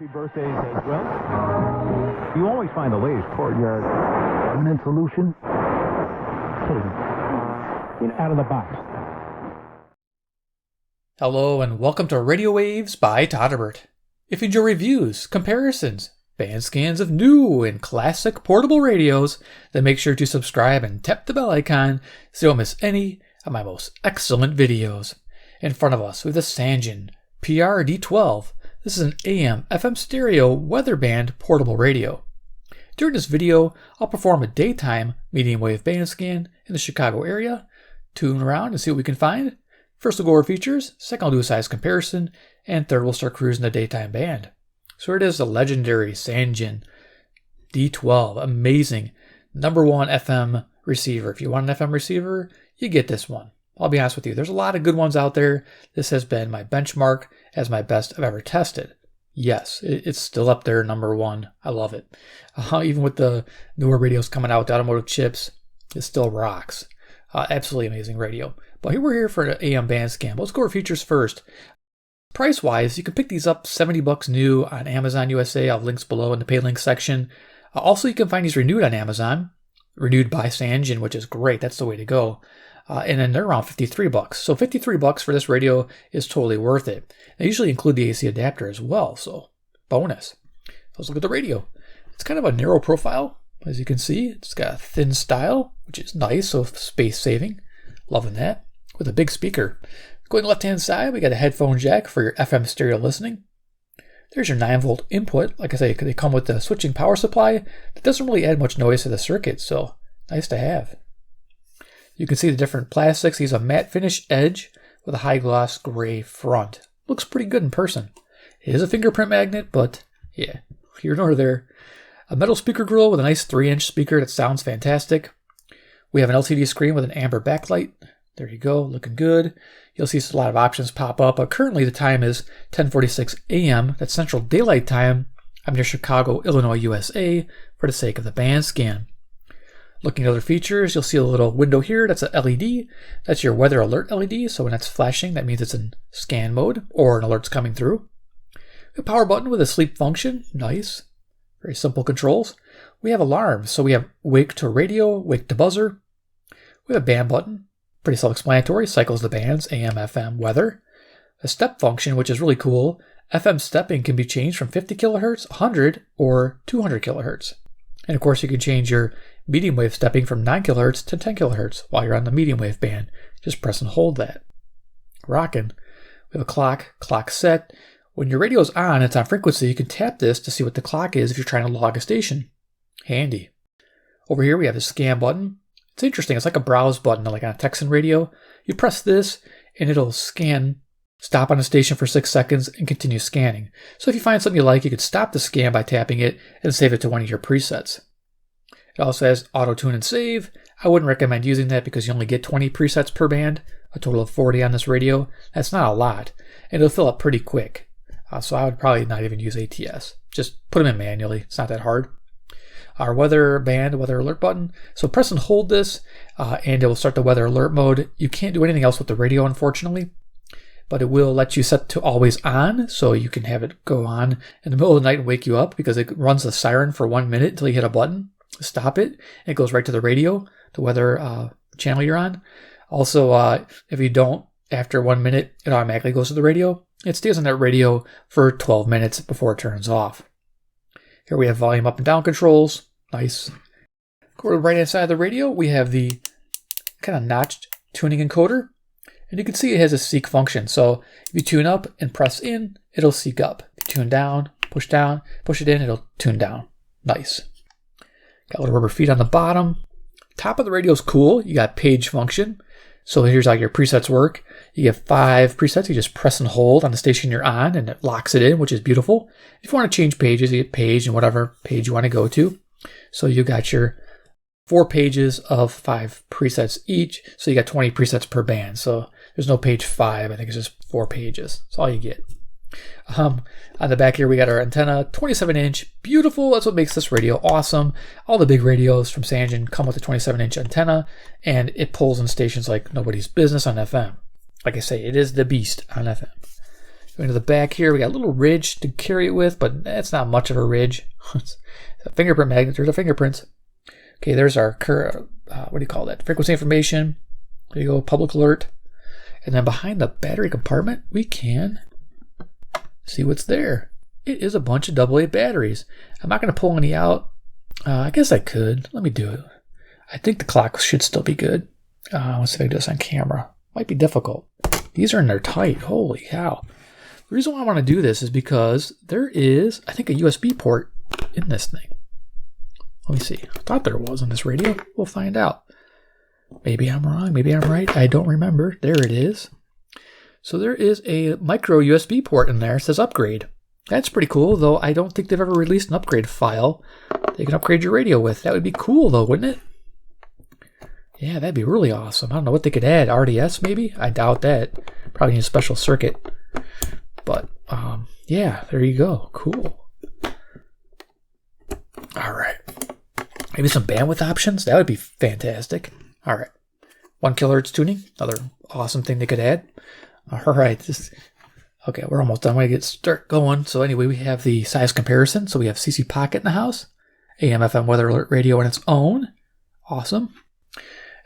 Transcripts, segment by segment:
Happy birthdays as well. You always find the latest courtyard permanent solution. Out of the box. Hello and welcome to Radio Waves by Todderbert. If you enjoy reviews, comparisons, band scans of new and classic portable radios, then make sure to subscribe and tap the bell icon so you don't miss any of my most excellent videos. In front of us we have the Sangean PR-D12. This is an AM FM stereo weather band portable radio. During this video, I'll perform a daytime medium wave band scan in the Chicago area, tune around and see what we can find. First we'll go over features, second I'll do a size comparison, and third we'll start cruising the daytime band. So here it is, the legendary Sangean D12, amazing #1 FM receiver. If you want an FM receiver, you get this one. I'll be honest with you, there's a lot of good ones out there. This has been my benchmark as my best I've ever tested. Yes, it's still up there, #1. I love it. Even with the newer radios coming out with automotive chips, it still rocks. Absolutely amazing radio. But we're here for an AM band scan. Let's go over features first. Price-wise, you can pick these up $70 new on Amazon USA. I'll have links below in the pay link section. Also, you can find these renewed on Amazon, renewed by Sangean, which is great. That's the way to go. And then they're around $53. So $53 for this radio is totally worth it. They usually include the AC adapter as well, so bonus. Let's look at the radio. It's kind of a narrow profile, as you can see. It's got a thin style, which is nice, so space saving. Loving that. With a big speaker. Going left-hand side, we got a headphone jack for your FM stereo listening. There's your 9-volt input. Like I say, they come with the switching power supply that doesn't really add much noise to the circuit, so nice to have. You can see the different plastics. He's a matte finish edge with a high gloss gray front. Looks pretty good in person. It is a fingerprint magnet, but yeah, here nor there. A metal speaker grill with a nice 3-inch speaker that sounds fantastic. We have an LCD screen with an amber backlight. There you go, looking good. You'll see a lot of options pop up. Currently the time is 10:46 a.m. That's Central Daylight Time. I'm near Chicago, Illinois, USA for the sake of the band scan. Looking at other features, you'll see a little window here. That's a LED. That's your weather alert LED. So when that's flashing, that means it's in scan mode or an alert's coming through. A power button with a sleep function. Nice. Very simple controls. We have alarms. So we have wake to radio, wake to buzzer. We have a band button. Pretty self-explanatory. Cycles the bands, AM, FM, weather. A step function, which is really cool. FM stepping can be changed from 50 kilohertz, 100, or 200 kilohertz. And of course, you can change your medium wave stepping from 9 kilohertz to 10 kilohertz while you're on the medium wave band. Just press and hold that. Rockin. We have a clock set. When your radio's on, it's on frequency, you can tap this to see what the clock is if you're trying to log a station. Handy. Over here, we have a scan button. It's interesting. It's like a browse button, like on a Texan radio. You press this, and it'll scan, stop on a station for 6 seconds, and continue scanning. So if you find something you like, you could stop the scan by tapping it and save it to one of your presets. It also has auto tune and save. I wouldn't recommend using that because you only get 20 presets per band, a total of 40 on this radio. That's not a lot, and it'll fill up pretty quick. So I would probably not even use ATS. Just put them in manually. It's not that hard. Our weather band, weather alert button. So press and hold this, and it will start the weather alert mode. You can't do anything else with the radio, unfortunately, but it will let you set to always on, so you can have it go on in the middle of the night and wake you up because it runs the siren for 1 minute until you hit a button. Stop it, and it goes right to the radio, the weather channel you're on. Also, if you don't, after 1 minute, it automatically goes to the radio. It stays on that radio for 12 minutes before it turns off. Here we have volume up and down controls. Nice. Go to the right hand side of the radio, we have the kind of notched tuning encoder. And you can see it has a seek function. So if you tune up and press in, it'll seek up. If you tune down, push it in, it'll tune down. Nice. Got little rubber feet on the bottom. Top of the radio is cool. You got page function. So here's how your presets work. You get 5 presets. You just press and hold on the station you're on, and it locks it in, which is beautiful. If you want to change pages, you get page and whatever page you want to go to. So you got your 4 pages of 5 presets each. So you got 20 presets per band. So there's no page 5. I think it's just 4 pages. That's all you get. On the back here, we got our antenna, 27-inch, beautiful. That's what makes this radio awesome. All the big radios from Sangean come with a 27-inch antenna, and it pulls in stations like nobody's business on FM. Like I say, it is the beast on FM. Going to the back here, we got a little ridge to carry it with, but that's not much of a ridge. It's a fingerprint magnet. There's our fingerprints. Okay, there's our what do you call that? Frequency information. There you go, public alert. And then behind the battery compartment, we can see what's there. It is a bunch of AA batteries. I'm not going to pull any out. I guess I could. Let me do it. I think the clock should still be good. Let's see if I can do this on camera. Might be difficult. These are in there tight. Holy cow. The reason why I want to do this is because there is, I think, a USB port in this thing. Let me see. I thought there was on this radio. We'll find out. Maybe I'm wrong. Maybe I'm right. I don't remember. There it is. So there is a micro USB port in there. It says upgrade. That's pretty cool, though I don't think they've ever released an upgrade file they can upgrade your radio with. That would be cool, though, wouldn't it? Yeah, that'd be really awesome. I don't know what they could add. RDS, maybe? I doubt that. Probably need a special circuit. But, yeah, there you go. Cool. All right. Maybe some bandwidth options? That would be fantastic. All right. 1 kHz tuning. Another awesome thing they could add. All right. Okay, we're almost done. I'm going to start going. So anyway, we have the size comparison. So we have CC Pocket in the house. AM, FM weather alert radio on its own. Awesome.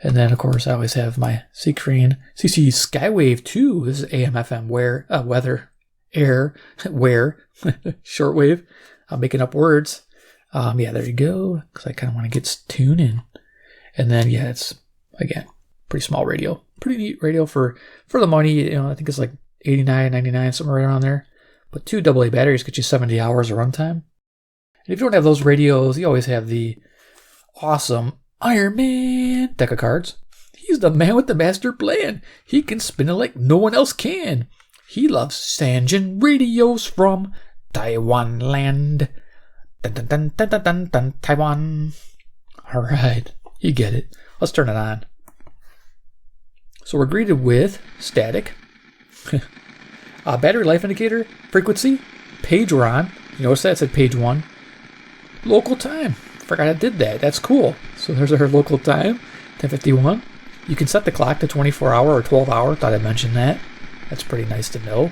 And then, of course, I always have my C-Crane CC Skywave 2. This is AM, FM weather, air, wear, shortwave. I'm making up words. Yeah, there you go. Because I kind of want to get tuned in. And then, yeah, it's, again, pretty small radio. Pretty neat radio for the money. You know, I think it's like $89, $99, somewhere around there. But 2 AA batteries get you 70 hours of runtime. And if you don't have those radios, you always have the awesome Iron Man deck of cards. He's the man with the master plan. He can spin it like no one else can. He loves Sangean radios from Taiwan land. Dun, dun, dun, dun, dun, dun, dun, Taiwan. All right, you get it. Let's turn it on. So we're greeted with static. Battery life indicator, frequency, page we're on. You notice that it said page 1. Local time. Forgot I did that. That's cool. So there's our local time, 10:51. You can set the clock to 24 hour or 12 hour. Thought I mentioned that. That's pretty nice to know.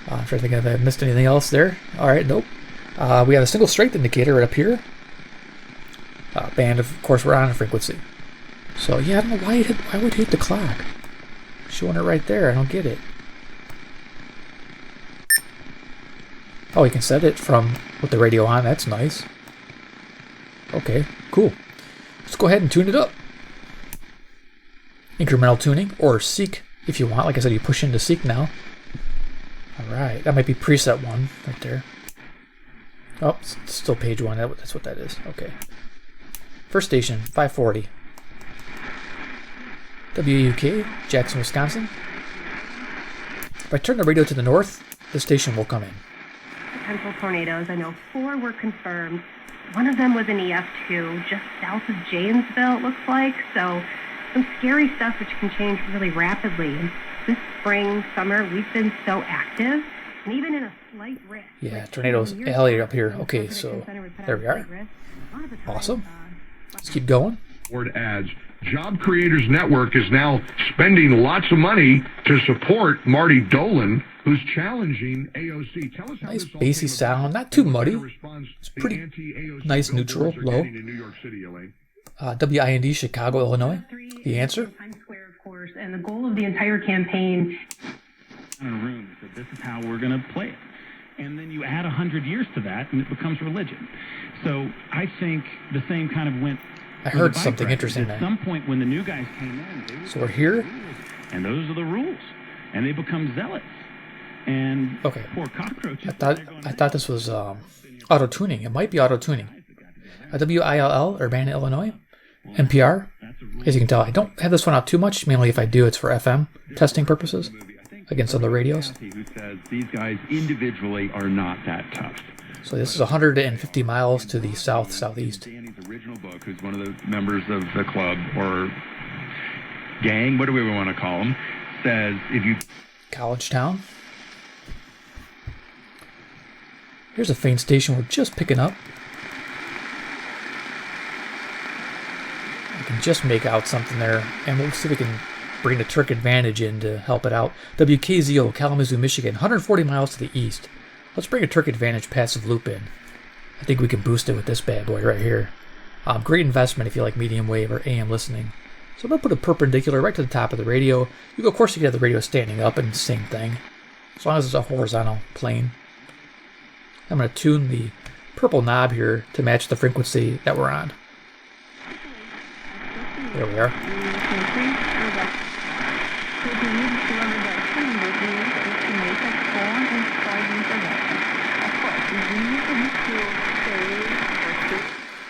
I'm trying to think if I missed anything else there. All right, nope. We have a single strength indicator right up here. Band, of course, we're on a frequency. So yeah, I don't know why would you hit the clock. Showing it right there. I don't get it. Oh, you can set it from with the radio on. That's nice. Okay, cool. Let's go ahead and tune it up. Incremental tuning, or seek if you want. Like I said, you push into seek now. Alright, that might be preset 1 right there. Oh, it's still page 1. That's what that is. Okay. First station, 540. WUK, Jackson, Wisconsin. If I turn the radio to the north, the station will come in. Potential tornadoes. I know 4 were confirmed. One of them was an EF2 just south of Janesville, it looks like. So some scary stuff which can change really rapidly. And this spring, summer, we've been so active. And even in a slight risk. Yeah, tornadoes alley up here. Okay, so there we are. Awesome. Let's keep going. Word adds, Job Creators Network is now spending lots of money to support Marty Dolan, who's challenging AOC. Tell us how nice bassy sound, not too muddy. It's pretty nice, neutral, low. WIND, Chicago, Illinois. The answer? Times Square, of course, and the goal of the entire campaign. In a room, so this is how we're going to play it. And then you add 100 years to that, and it becomes religion. So I think the same kind of went. I heard something interesting there. At some point when the new guys came in, so we're here, and those are the rules, and they become zealots. And okay, poor cockroaches. I thought this was auto tuning. It might be auto tuning. WILL, Urbana, Illinois, NPR. As you can tell, I don't have this one out too much. Mainly, if I do, it's for FM testing purposes against other radios. Who says these guys individually are not that tough. So this is 150 miles to the southeast. Danny's original book, who's one of the members of the club or gang, what do we want to call them, says if you... College Town. Here's a faint station we're just picking up. I can just make out something there, and we'll see if we can bring the Terk Advantage in to help it out. WKZO, Kalamazoo, Michigan, 140 miles to the east. Let's bring a Terk Advantage Passive Loop in. I think we can boost it with this bad boy right here. Great investment if you like medium wave or AM listening. So I'm going to put a perpendicular right to the top of the radio. Of course, you can have the radio standing up and same thing, as long as it's a horizontal plane. I'm going to tune the purple knob here to match the frequency that we're on. There we are.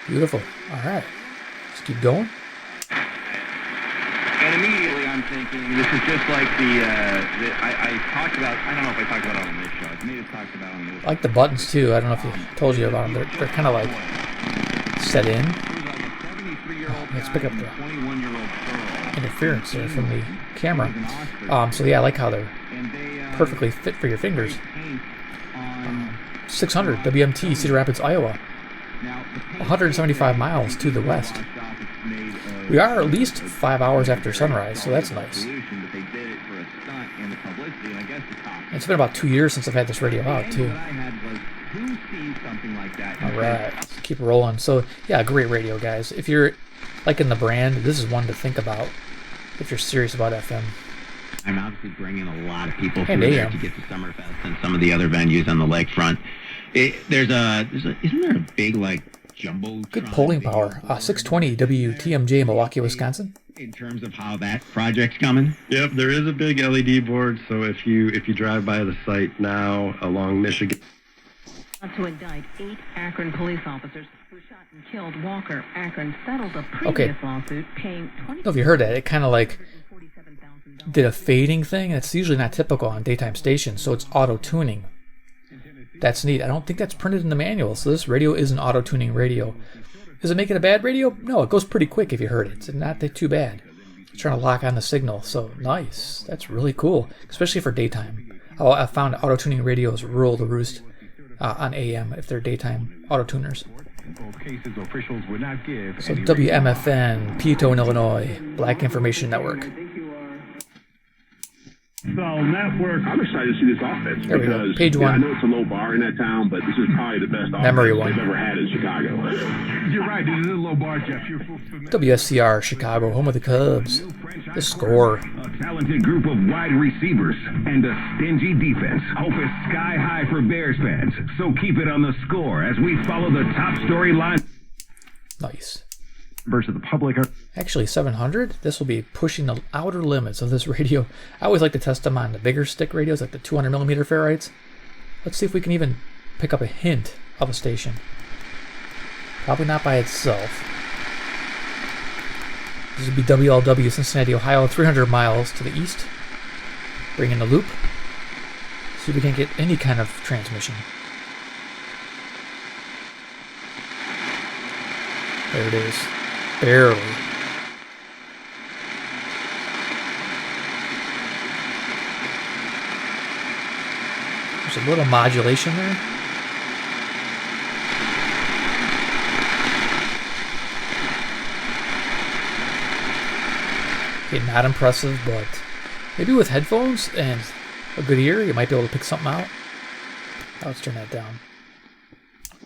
Beautiful. All right. Let's keep going. And immediately I'm thinking, this is just like I talked about, I don't know if I talked about it on this show. I may have talked about it on this. I like the buttons too. I don't know if I told you about them. They're kind of like set in. Let's pick up the interference there from the camera. So yeah, I like how they're perfectly fit for your fingers. 600 WMT, Cedar Rapids, Iowa. 175 miles to the west. We are at least 5 hours after sunrise, so that's nice. It's been about 2 years since I've had this radio out, too. Alright, let's keep rolling. So, yeah, great radio, guys. If you're liking the brand, this is one to think about if you're serious about FM. I'm obviously bringing a lot of people Hey, through there to get to Summerfest and some of the other venues on the lakefront. Isn't there a big, like, jumbo? Good polling power. 620 WTMJ, Milwaukee, Wisconsin. In terms of how that project's coming? Yep, there is a big LED board, so if you drive by the site now along Michigan. To indict 8 Akron police officers who shot and killed Walker. Akron settled a previous lawsuit paying I don't know if you heard that. It kind of like did a fading thing. That's usually not typical on daytime stations, so it's auto-tuning. That's neat. I don't think that's printed in the manual, so this radio is an auto-tuning radio. Does it make it a bad radio? No, it goes pretty quick if you heard it. It's not too bad. It's trying to lock on the signal, so nice. That's really cool, especially for daytime. I found auto-tuning radios rule the roost on AM if they're daytime auto-tuners. So WMFN, Peatone, Illinois, Black Information Network. So network. I'm excited to see this offense because Page one. I know it's a low bar in that town, but this is probably the best Memory offense one. they've ever had in Chicago. You're right, this is a low bar, Jeff. WSCR, Chicago, home of the Cubs. The Score. A talented group of wide receivers and a stingy defense. Hope is sky high for Bears fans. So keep it on The Score as we follow the top storyline. Nice. Versus the public. Actually, 700. This will be pushing the outer limits of this radio. I always like to test them on the bigger stick radios, like the 200mm ferrites. Let's see if we can even pick up a hint of a station. Probably not by itself. This would be WLW, Cincinnati, Ohio, 300 miles to the east. Bring in the loop. See if we can get any kind of transmission. There it is. Barely. There's a little modulation there. Okay, not impressive, but maybe with headphones and a good ear, you might be able to pick something out. Let's turn that down.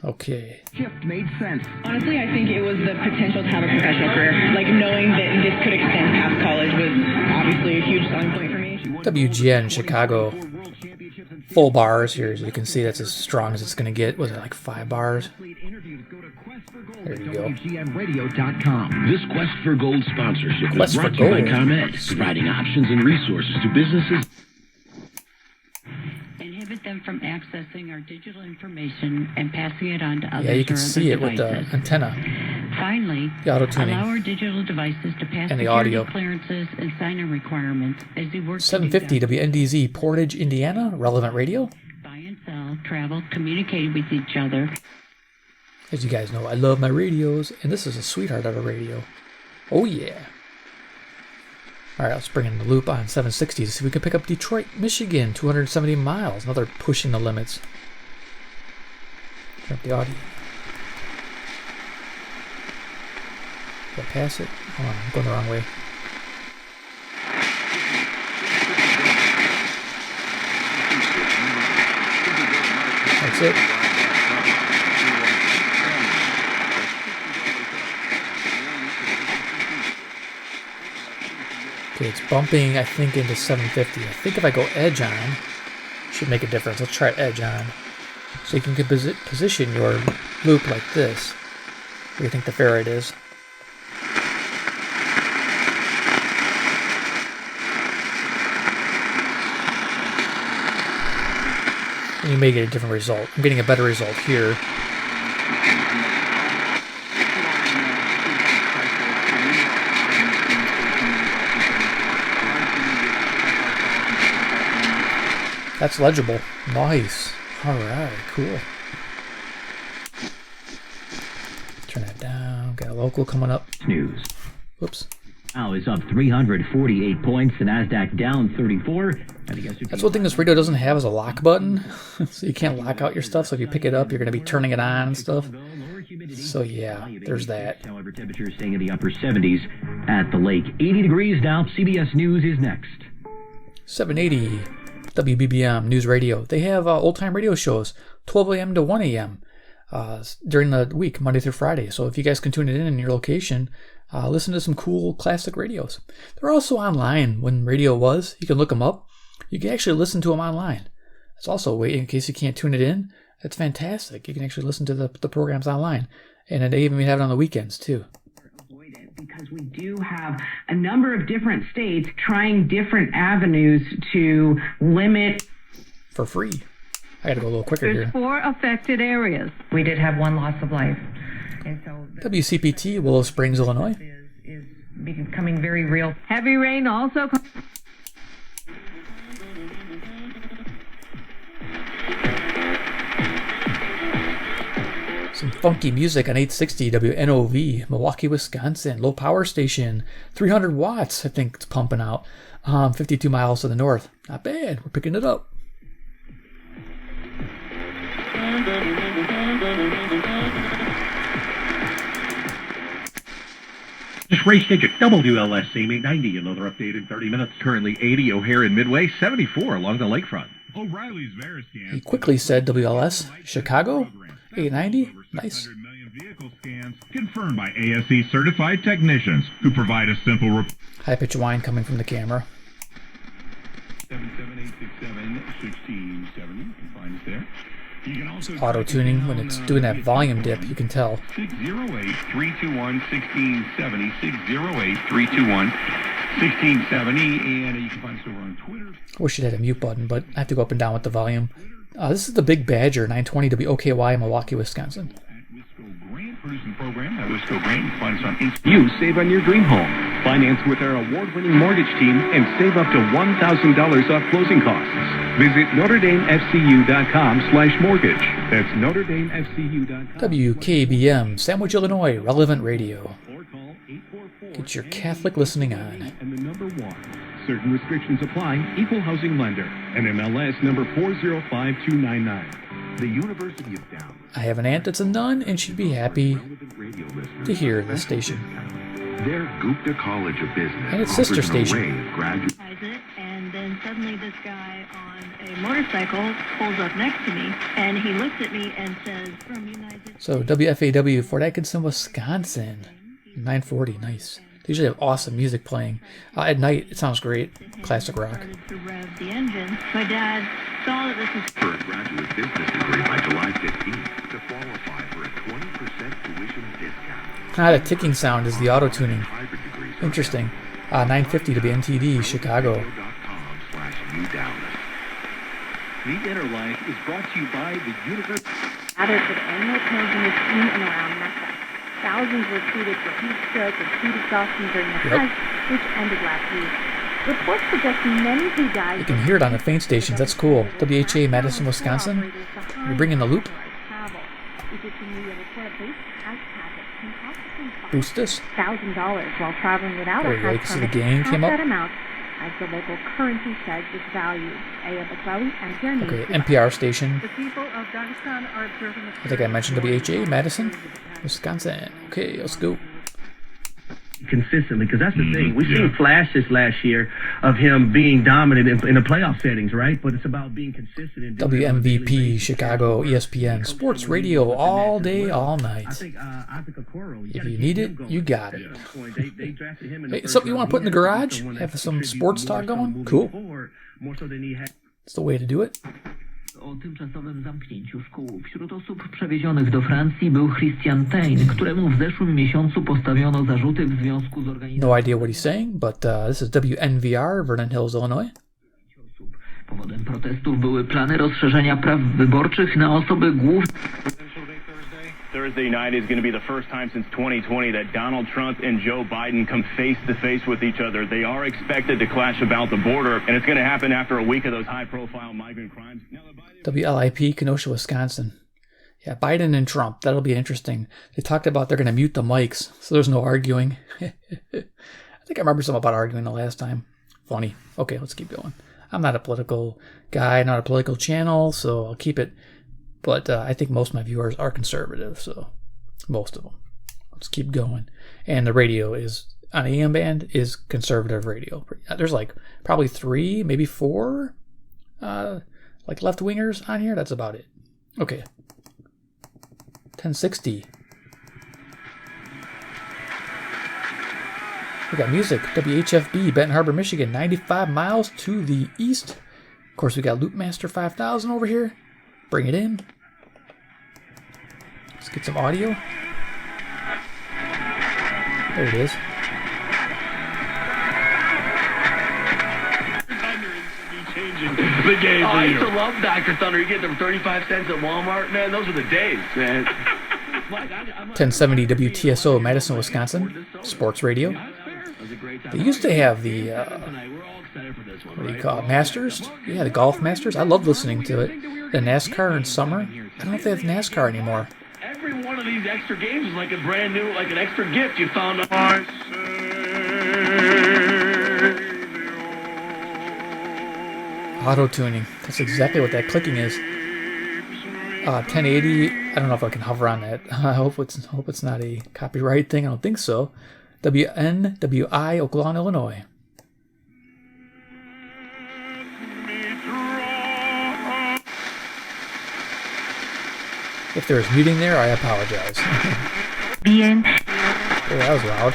Okay. Shift made sense. Honestly, I think it was the potential to have a professional career. Like, knowing that this could extend past college was obviously a huge selling point for me. WGN Chicago. Full bars here, as you can see, that's as strong as it's going to get. Was it like 5 bars? There you go. WGNradio.com. This Quest for Gold sponsorship Quest is brought for to you by Gold. ComEd, providing options and resources to businesses. Inhibit them from accessing our digital information and passing it on to others. Yeah, you can see it with the devices. antenna. Finally, The auto-tuning. allow our digital devices to pass And the security audio. clearances and sign-in requirements as they work 750 WNDZ, Portage, Indiana. Relevant radio. buy and sell, travel, communicate with each other. As you guys know, I love my radios, and this is a sweetheart of a radio. Oh, yeah. All right, let's bring in the loop on 760 to see if we can pick up Detroit, Michigan, 270 miles. Another pushing the limits. Turn up the audio. Did I pass it? Hold on, I'm going the wrong way. That's it. Okay, it's bumping, I think, into 750. I think if I go edge on, it should make a difference. Let's try edge on. So you can position your loop like this. Where do you think the ferrite is? And you may get a different result. I'm getting a better result here. That's legible. Nice. Alright, cool. Turn that down. Got a local coming up. News. Whoops. Dow is up 348 points. The NASDAQ down 34. That's one thing this radio doesn't have is a lock button. So you can't lock out your stuff. So if you pick it up, you're going to be turning it on and stuff. So yeah, there's that. However, temperatures staying in the upper 70s at the lake. 80 degrees now. CBS News is next. 780 WBBM News Radio. They have old-time radio shows, 12 a.m. to 1 a.m. During the week, Monday through Friday. So if you guys can tune it in your location, listen to some cool classic radios. They're also online. When radio was, you can look them up. You can actually listen to them online. It's also a way, in case you can't tune it in, that's fantastic. You can actually listen to the programs online. And they even have it on the weekends, too. Because we do have a number of different states trying different avenues to limit. For free. I gotta go a little quicker There's here. 4 affected areas. We did have 1 loss of life. And so WCPT, Willow Springs, Illinois. is becoming very real. Heavy rain also. Some funky music on 860 WNOV, Milwaukee, Wisconsin. Low power station, 300 watts, I think it's pumping out. 52 miles to the north. Not bad. We're picking it up. This race ticket, WLS Same 890, another update in 30 minutes. Currently 80 O'Hare in Midway, 74 along the lakefront. O'Reilly's Veriscan. He quickly said WLS, Chicago, 890, nice. Vehicle scans confirmed by ASE certified technicians who provide a simple High pitch whine coming from the camera. 77867-1670. You can find us there. You can also Auto tuning when it's doing that volume dip, you can tell. 608-321-1670. 608-321-1670. And you can find us over on Twitter. I wish it had a mute button, but I have to go up and down with the volume. This is the Big Badger 920 WOKY, Milwaukee, Wisconsin. Producing program at Wisco Grant. You can find us on Instagram. You save on your dream home. Finance with our award-winning mortgage team and save up to $1,000 off closing costs. Visit NotreDameFCU.com/mortgage. That's NotreDameFCU.com. WKBM, Sandwich, Illinois, Relevant Radio. Get your Catholic listening on. And the number 1. Certain restrictions apply. Equal housing lender. NMLS number 405299. The University of Down. I have an aunt that's a nun, and she'd be happy to hear this station. Their Gupta College of Business and its sister offers an station. array of graduate. And then suddenly this guy on a motorcycle pulls up next to me, and he looks at me and says, "From United." So WFAW, Fort Atkinson, Wisconsin, 940, nice. They usually have awesome music playing. At night, it sounds great. Classic rock. To rev the engine. My dad saw that this was For a graduate business degree by July 15th to qualify for a 20% tuition discount. The ticking sound is the auto tuning. Interesting. 950 to be NTD, Chicago. The Inner Life is brought to you by the University. Gathered for the annual pilgrimage in and around Mecca. Thousands were treated for heat stroke and heat exhaustion during the Hajj, which ended last week. Reports suggest many who died. You can hear it on the faint stations. That's cool. WHA, Madison, Wisconsin. We're bringing the loop. Boost this. $1,000 while traveling without There a you go. You Hajj can see the permit. gang Half came up. that amount, as the local currency says its value. Ayub Aklawi, NPR News. Okay, NPR station. The people of Dagestan are observing I think I mentioned WHA, Madison, Wisconsin. Okay, let's go. consistently, because that's the thing. We've seen flashes last year of him being dominant in the playoff settings, right? But it's about being consistent. WMVP, Chicago, ESPN, sports radio all day, all night. If you need it, you got it. Hey, something you want to put in the garage? Have some sports talk going? Cool. It's the way to do it. O tymczasowym zamknięciu szkół wśród osób przewiezionych do Francji był Christian Tain, któremu w zeszłym miesiącu postawiono zarzuty w związku z organizacją. No idea what he's saying, but this is WNVR, Vernon Hills, Illinois. Powodem protestów były plany rozszerzenia praw wyborczych na osoby główne. Thursday night is going to be the first time since 2020 that Donald Trump and Joe Biden come face-to-face with each other. They are expected to clash about the border, and it's going to happen after a week of those high-profile migrant crimes. WLIP, Kenosha, Wisconsin. Yeah, Biden and Trump. That'll be interesting. They talked about they're going to mute the mics, so there's no arguing. I think I remember something about arguing the last time. Funny. Okay, let's keep going. I'm not a political guy, not a political channel, so I'll keep it. But I think most of my viewers are conservative, so most of them. Let's keep going. And the radio is, on AM band, is conservative radio. There's like probably 3, maybe 4, like left-wingers on here. That's about it. Okay. 1060. We got music. WHFB, Benton Harbor, Michigan, 95 miles to the east. Of course, we got Loopmaster 5000 over here. Bring it in. Let's get some audio. There it is. The game I used to love Dr. Thunder. You get them 35 cents at Walmart, man. Those were the days, man. 1070 WTSO, Madison, Wisconsin. Sports radio. They used to have the, what do you call it, Masters? Yeah, the Golf Masters. I love listening to it. The NASCAR in summer. I don't know if they have NASCAR anymore. Every one of these extra games is like a brand new, like an extra gift you found. Auto-tuning. That's exactly what that clicking is. 1080. I don't know if I can hover on that. I hope it's not a copyright thing. I don't think so. WNWI, Oakland, Illinois. If there's muting there, I apologize. Bien. Oh, that was loud.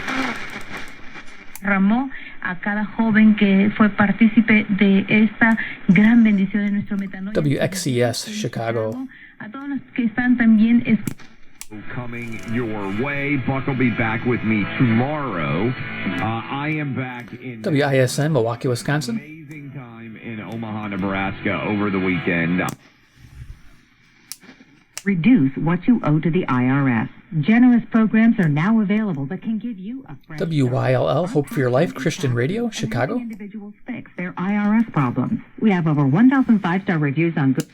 Ramó a cada joven que fue partícipe de esta gran bendición de nuestro metanoia. WXCS, Chicago. A todos los que están también coming your way. Buck will be back with me tomorrow. I am back in WISN, Milwaukee, Wisconsin. Amazing time in Omaha, Nebraska over the weekend. Reduce what you owe to the IRS. Generous programs are now available that can give you a fresh WYLL, Hope for Your Life, Christian Radio, Chicago. Individuals fix their IRS problems. We have over 1,000 5-star reviews on good.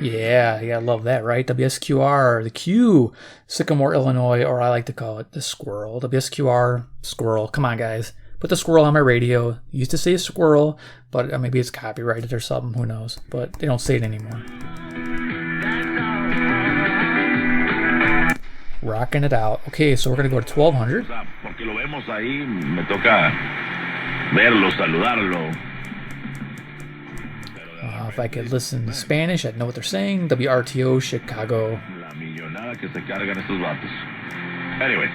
Yeah, I love that, right? WSQR, the Q, Sycamore, Illinois, or I like to call it the Squirrel. WSQR, Squirrel. Come on, guys. Put the squirrel on my radio. Used to say squirrel, but maybe it's copyrighted or something. Who knows? But they don't say it anymore. Rocking it out. Okay, so we're going to go to 1200. Porque lo vemos ahí, me toca verlo, saludarlo. If I could listen to Spanish, I'd know what they're saying. WRTO, Chicago. La millonada que se cargan estos vatos. Anyway.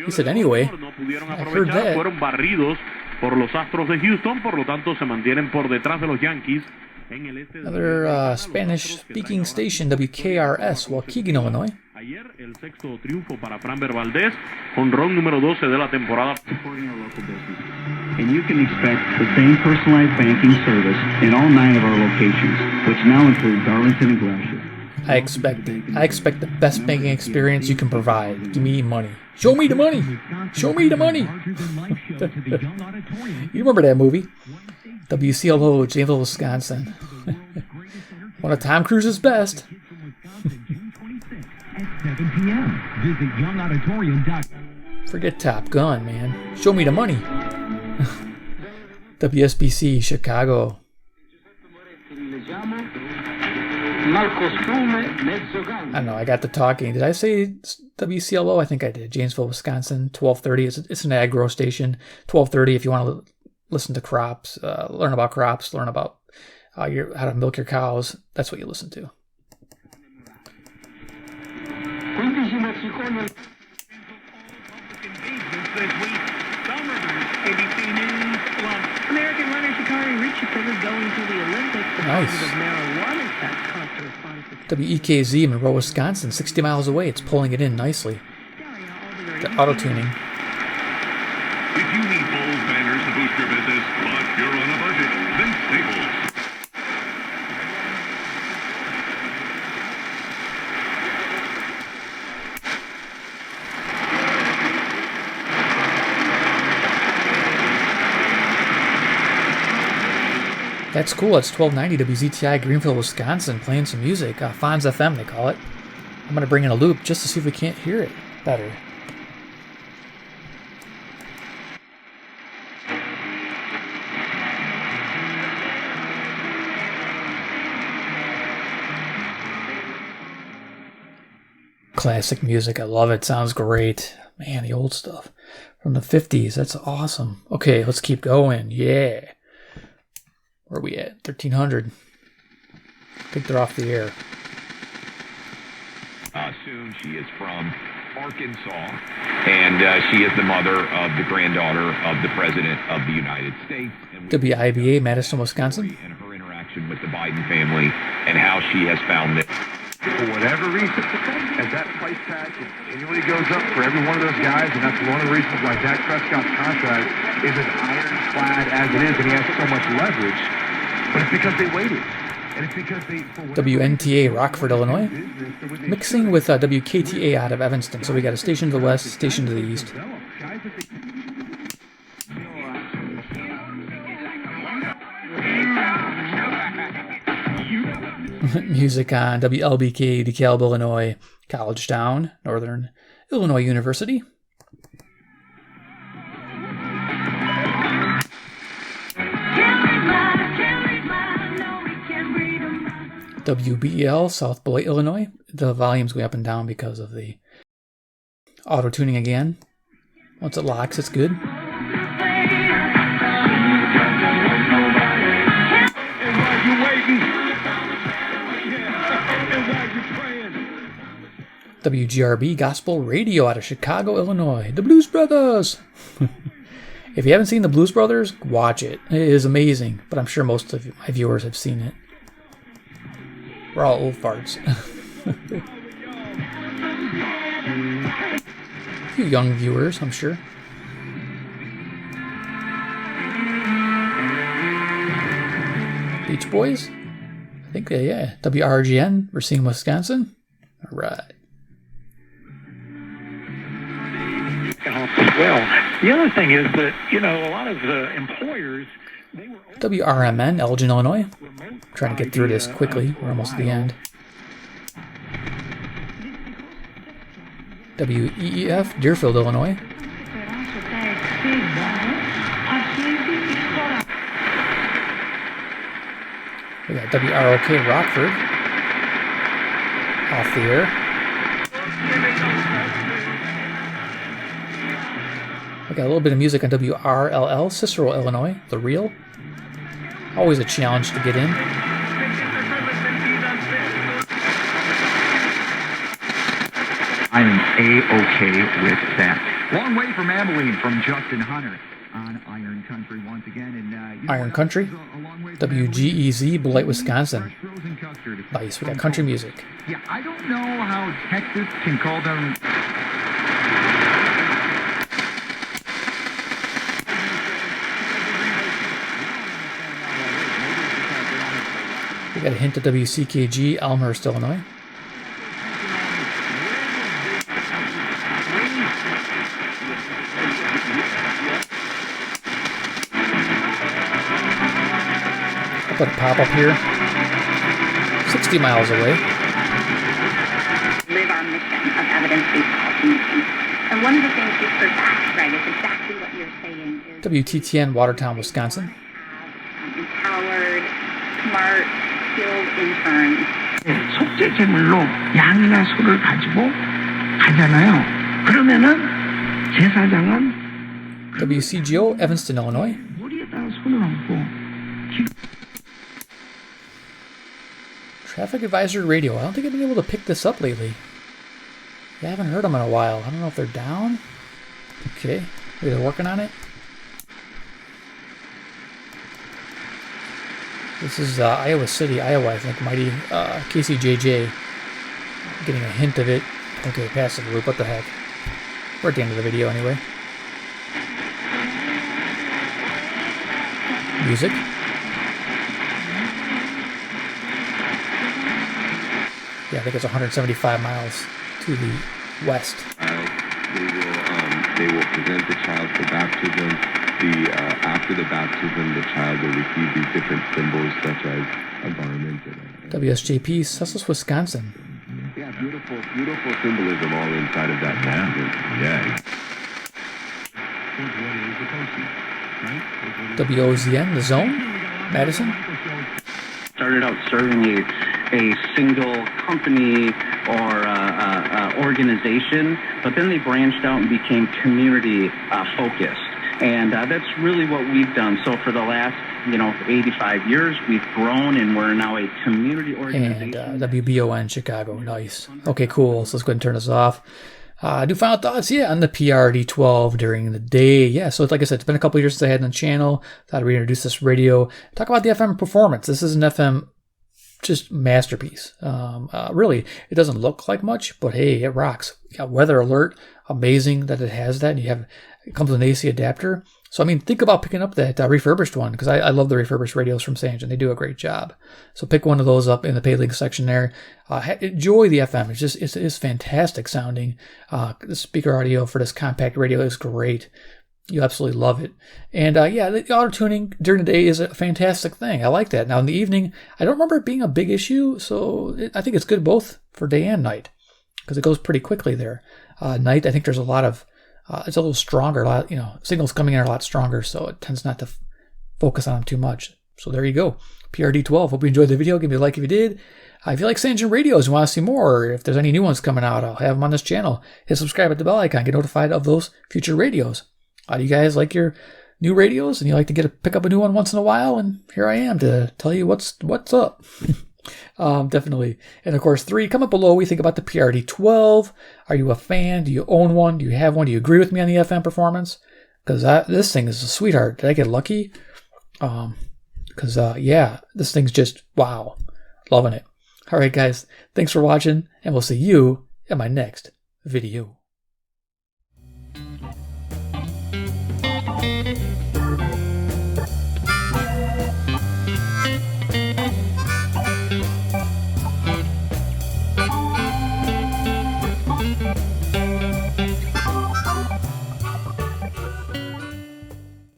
He said anyway. I heard that. Fueron barridos por los Astros de Houston, por lo tanto se mantienen por detrás de los Yankees. Another Spanish-speaking station, WKRS, Waukegan, Illinois. Ayer el sexto triunfo para Framber Valdez, jonrón número 12 de la temporada. And you can expect the same personalized banking service in all 9 of our locations, which now include Darlington and Gratiot. I expect the best banking experience you can provide. Give me money. Show me the money. Show me the money. You remember that movie? WCLO, Janesville, Wisconsin. One of Tom Cruise's best. Forget Top Gun, man. Show me the money. WSBC, Chicago. I don't know, I got to talking. Did I say WCLO? I think I did. Janesville, Wisconsin, 1230. It's an agro station. 1230 if you want to listen to crops, learn about crops, learn about how to milk your cows. That's what you listen to. American runner Sha'Carri Richardson is going to the Olympics. The Nice. of marijuana tax cost her a fine for WEKZ, Monroe, Wisconsin, 60 miles away. It's pulling it in nicely. The auto-tuning. If you need bold banners to boost your business, but you're on a budget, then Staples. That's cool. It's 1290 WZTI, Greenfield, Wisconsin, playing some music. Fonz FM, they call it. I'm going to bring in a loop just to see if we can't hear it better. Classic music. I love it. Sounds great. Man, the old stuff from the 50s. That's awesome. Okay, let's keep going. Yeah. Where are we at? 1300. I think they're off the air. Soon she is from Arkansas, and she is the mother of the granddaughter of the President of the United States. WIBA, Madison, Wisconsin. And her interaction with the Biden family and how she has found it. For whatever reason, as that price tag continually goes up for every one of those guys, and that's one of the reasons why Dak Prescott's contract is as ironclad as it is, and he has so much leverage. But it's because they waited. And it's because they... WNTA, Rockford, Illinois. Mixing with WKTA out of Evanston. So we got a station to the west, station to the east. Music on WLBK, DeKalb, Illinois, College Town, Northern Illinois University. WBEL, South Beloit, Illinois. The volume's going up and down because of the auto-tuning again. Once it locks, it's good. WGRB Gospel Radio out of Chicago, Illinois. The Blues Brothers! If you haven't seen the Blues Brothers, watch it. It is amazing, but I'm sure most of my viewers have seen it. We're all old farts. A few young viewers, I'm sure. Beach Boys? I think, yeah. WRGN, Racine, Wisconsin. All right. Well, the other thing is that, you know, a lot of employers... WRMN, Elgin, Illinois. Trying to get through this quickly. We're almost at the end. WEEF, Deerfield, Illinois. We got WROK, Rockford. Off the air. We got a little bit of music on WRLL, Cicero, Illinois. The Real. Always a challenge to get in. I'm A-OK with that. Long way from Abilene from Justin Hunter on Iron Country once again. And Iron Country, WGEZ, Beloit, Wisconsin. Nice, we got country music. Yeah, I don't know how Texas can call them... We got a hint of WCKG, Elmhurst, Illinois. I'll put a pop-up here. 60 miles away. Live our mission of evidence-based policymaking. And one of the things we've heard back, Greg, is exactly what you're saying. Is WTTN, Watertown, Wisconsin. Empowered, smart, skilled interns 속죄 제물로 양이나 소를 가지고 가잖아요. 그러면은 제사장은 WCGO, Evanston, Illinois. 머리에다 손을 얹고 Traffic Advisory Radio. I don't think I've been able to pick this up lately. I haven't heard them in a while. I don't know if they're down. Okay, maybe they're working on it. This is Iowa City, Iowa, I think. Mighty KCJJ. Getting a hint of it. Okay, passive loop. What the heck? We're at the end of the video anyway. Music. Yeah, I think it's 175 miles to the west. They will present the child for baptism. After the baptism, the child will receive these different symbols such as a garment. WSJP, Sussex, Wisconsin. Yeah, beautiful symbolism all inside of that document. Yeah. WOZN, The Zone, Madison. Started out serving a single company or organization, but then they branched out and became community focused. And that's really what we've done. So for the last, 85 years, we've grown and we're now a community organization. And WBON Chicago, nice. Okay, cool. So let's go ahead and turn this off. Do final thoughts, on the PR-D12 during the day. Yeah, so like I said, it's been a couple years since I had on the channel. Thought I'd reintroduce this radio. Talk about the FM performance. This is an FM just masterpiece. Really, it doesn't look like much, but hey, it rocks. You got weather alert. Amazing that it has that. And it comes with an AC adapter. So, think about picking up that refurbished one, because I love the refurbished radios from Sangean. They do a great job. So pick one of those up in the pay link section there. Enjoy the FM. It is fantastic sounding. The speaker audio for this compact radio is great. You absolutely love it. And the auto tuning during the day is a fantastic thing. I like that. Now in the evening, I don't remember it being a big issue. So I think it's good both for day and night, because it goes pretty quickly there. Night, I think there's a lot of it's a little stronger, signals coming in are a lot stronger, so it tends not to focus on them too much. So there you go. PR-D12. Hope you enjoyed the video. Give me a like if you did. If you like Sangean radios and want to see more, or if there's any new ones coming out, I'll have them on this channel. Hit subscribe at the bell icon. Get notified of those future radios. Do you guys like your new radios and you like to pick up a new one once in a while? And here I am to tell you what's up. Definitely. And of course, 3, comment below what you think about the PR-D12. Are you a fan? Do you own one? Do you have one? Do you agree with me on the FM performance? Because this thing is a sweetheart. Did I get lucky? Because this thing's just wow. Loving it. All right, guys. Thanks for watching, and we'll see you in my next video.